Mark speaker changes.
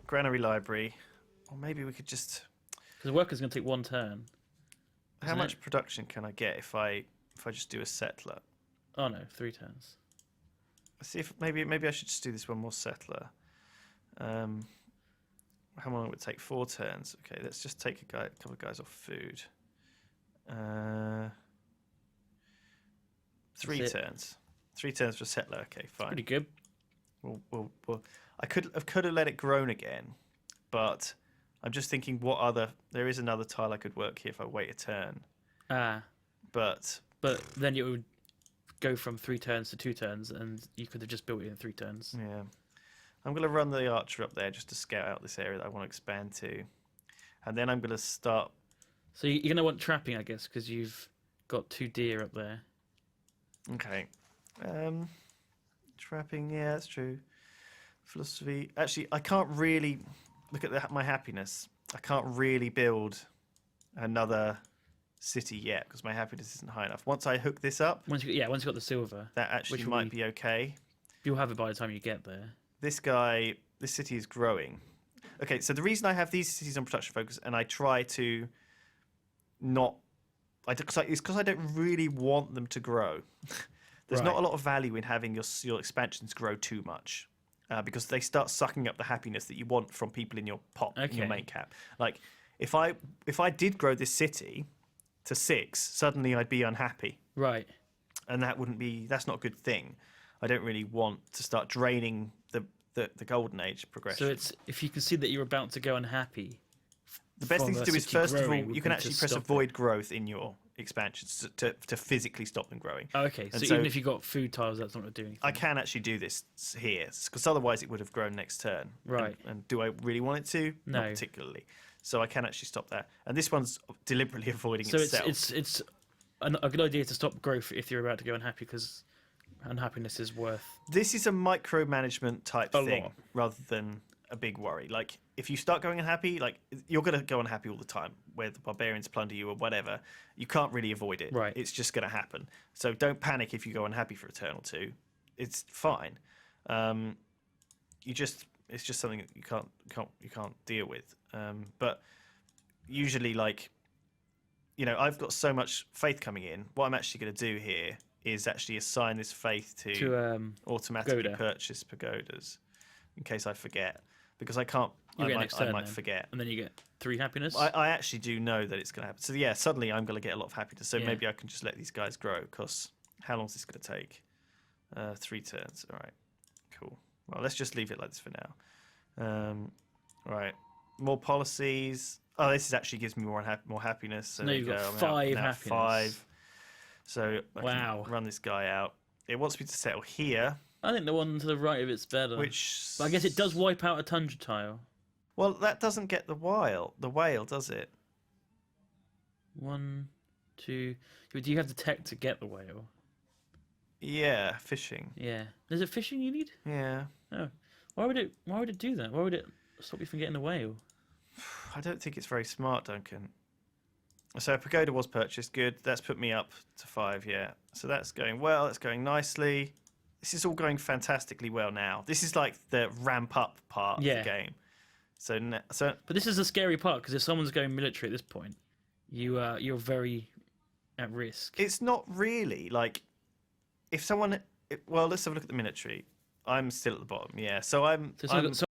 Speaker 1: Granary Library. Or maybe we could just...
Speaker 2: Because the worker's going to take 1 turn.
Speaker 1: How much production can I get if I just do a settler?
Speaker 2: Oh no, 3 turns.
Speaker 1: Let's see if maybe I should just do this one more settler. How long would it take? 4 turns. Okay, let's just take a couple of guys off food. 3 turns. 3 turns for settler. Okay, fine.
Speaker 2: Pretty good.
Speaker 1: Well, I could have let it grown again, but I'm just thinking there is another tile I could work here if I wait a turn. But
Speaker 2: then it would go from 3 turns to 2 turns, and you could have just built it in 3 turns.
Speaker 1: Yeah. I'm going to run the archer up there just to scout out this area that I want to expand to. And then I'm going to start...
Speaker 2: So you're going to want trapping, I guess, because you've got 2 deer up there.
Speaker 1: Okay. Trapping, yeah, that's true. Philosophy. Actually, I can't really... Look at my happiness. I can't really build another city yet because my happiness isn't high enough. Once I hook this up...
Speaker 2: Once you've got the silver.
Speaker 1: That actually might be okay.
Speaker 2: You'll have it by the time you get there.
Speaker 1: This city is growing. Okay, so the reason I have these cities on production focus and I try to not... it's because I don't really want them to grow. There's not a lot of value in having your expansions grow too much because they start sucking up the happiness that you want from people in your pot, in your main cap. Like, if I did grow this city to 6, suddenly I'd be unhappy.
Speaker 2: Right.
Speaker 1: And that's not a good thing. I don't really want to start draining the Golden Age progression.
Speaker 2: So it's if you can see that you're about to go unhappy.
Speaker 1: The best thing to do is, first of all, you can actually press avoid growth in your expansions to physically stop them growing.
Speaker 2: Oh, okay, so even if you've got food tiles, that's not going to do anything.
Speaker 1: I can actually do this here, because otherwise it would have grown next turn.
Speaker 2: Right.
Speaker 1: And do I really want it to?
Speaker 2: No.
Speaker 1: Not particularly. So I can actually stop that. And this one's deliberately avoiding
Speaker 2: itself.
Speaker 1: So
Speaker 2: it's a good idea to stop growth if you're about to go unhappy, because unhappiness is worth...
Speaker 1: This is a micromanagement type thing
Speaker 2: lot.
Speaker 1: rather than a big worry. Like, if you start going unhappy, like, you're going to go unhappy all the time, where the barbarians plunder you or whatever. You can't really avoid it.
Speaker 2: Right.
Speaker 1: It's just going to happen. So don't panic if you go unhappy for a turn or two. It's fine. It's just something that you can't deal with. But usually, like, I've got so much faith coming in. What I'm actually going to do here is actually assign this faith to automatically
Speaker 2: pagoda.
Speaker 1: purchase pagodas, in case I forget, because I can't.
Speaker 2: I
Speaker 1: might forget,
Speaker 2: and then you get 3 happiness.
Speaker 1: I actually do know that it's going to happen. So yeah, suddenly I'm going to get a lot of happiness. So maybe I can just let these guys grow. Because how long is this going to take? 3 turns. All right, cool. Well, let's just leave it like this for now. All right, more policies. Oh, this actually gives me more happiness. So
Speaker 2: now you've got 5 happiness.
Speaker 1: 5. So I can run this guy out. It wants me to settle here.
Speaker 2: I think the one to the right of it's better.
Speaker 1: But
Speaker 2: I guess it does wipe out a tundra tile.
Speaker 1: Well, that doesn't get the whale, does it?
Speaker 2: 1, 2... Do you have the tech to get the whale?
Speaker 1: Yeah, fishing.
Speaker 2: Yeah. Is it fishing you need?
Speaker 1: Yeah.
Speaker 2: Oh. Why would it do that? Why would it stop you from getting the whale?
Speaker 1: I don't think it's very smart, Duncan. So a pagoda was purchased. Good. That's put me up to 5, yeah. So that's going well. That's going nicely. This is all going fantastically well now. This is like the ramp up part of the game.
Speaker 2: But this is the scary part, because if someone's going military at this point, you're very at risk.
Speaker 1: It's not really. Like, if someone... Well, let's have a look at the military. I'm still at the bottom, yeah. So
Speaker 2: So